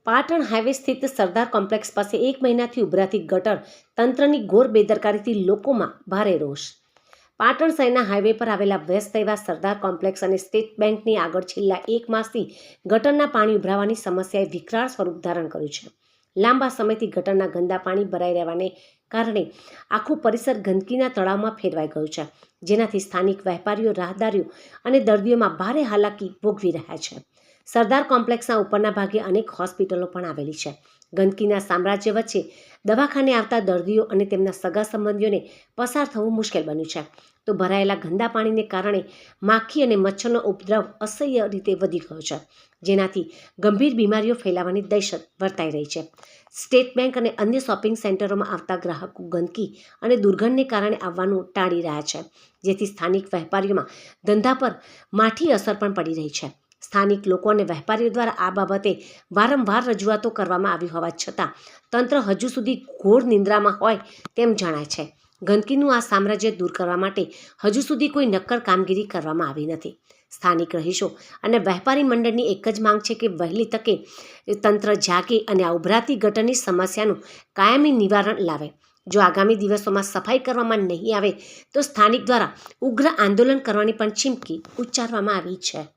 Patan highway સ્થિત સરદાર complex પાસે 1 મહિનાથી ઉભરાતી ગટર તંત્રની ઘોર બેદરકારીથી લોકોમાં ભારે રોષ. પાટણ શહેરના હાઈવે પર આવેલા વ્યસ્ત એવા સરદાર કોમ્પ્લેક્સ અને સ્ટેટ બેંકની આગળ છેલ્લા 1 માસથી ગટરના પાણી ઉભરાવાની સમસ્યાએ વિકરાળ સ્વરૂપ ધારણ કર્યું છે. લાંબા સમયથી ગટરના ગંદા પાણી ભરાઈ રહેવાને કારણે આખું પરિસર ગંદકીના તળાવમાં ફેરવાઈ ગયું છે, જેનાથી સ્થાનિક વેપારીઓ, રાહદારીઓ અને દર્દીઓમાં ભારે હાલાકી ભોગવી રહ્યા છે. સરદાર કોમ્પ્લેક્સના ઉપરના ભાગે અનેક હોસ્પિટલો પણ આવેલી છે. ગંદકીના સામ્રાજ્ય વચ્ચે દવાખાને આવતા દર્દીઓ અને તેમના સગા સંબંધીઓને પસાર થવું મુશ્કેલ બન્યું છે. તો ભરાયેલા ગંદા પાણીને કારણે માખી અને મચ્છરનો ઉપદ્રવ અસહ્ય રીતે વધી ગયો છે, જેનાથી ગંભીર બીમારીઓ ફેલાવાની દહેશત વર્તાઈ રહી છે. સ્ટેટ બેંક અને અન્ય શોપિંગ સેન્ટરોમાં આવતા ગ્રાહકો ગંદકી અને દુર્ગંધને કારણે આવવાનું ટાળી રહ્યા છે, જેથી સ્થાનિક વેપારીઓમાં ધંધા પર માઠી અસર પણ પડી રહી છે. સ્થાનિક લોકો અને વેપારીઓ દ્વારા આ બાબતે વારંવાર રજૂઆતો કરવામાં આવી હોવા છતાં તંત્ર હજુ સુધી ઘોર નિંદ્રામાં હોય તેમ જણાય છે. ગંદકીનું આ સામ્રાજ્ય દૂર કરવા માટે હજુ સુધી કોઈ નક્કર કામગીરી કરવામાં આવી નથી. સ્થાનિક રહીશો અને વેપારી મંડળની એક જ માંગ છે કે વહેલી તકે તંત્ર જાગે અને આ ઉભરાતી ગટરની સમસ્યાનું કાયમી નિવારણ લાવે. જો આગામી દિવસોમાં સફાઈ કરવામાં નહીં આવે તો સ્થાનિક દ્વારા ઉગ્ર આંદોલન કરવાની પણ ચીમકી ઉચ્ચારવામાં આવી છે.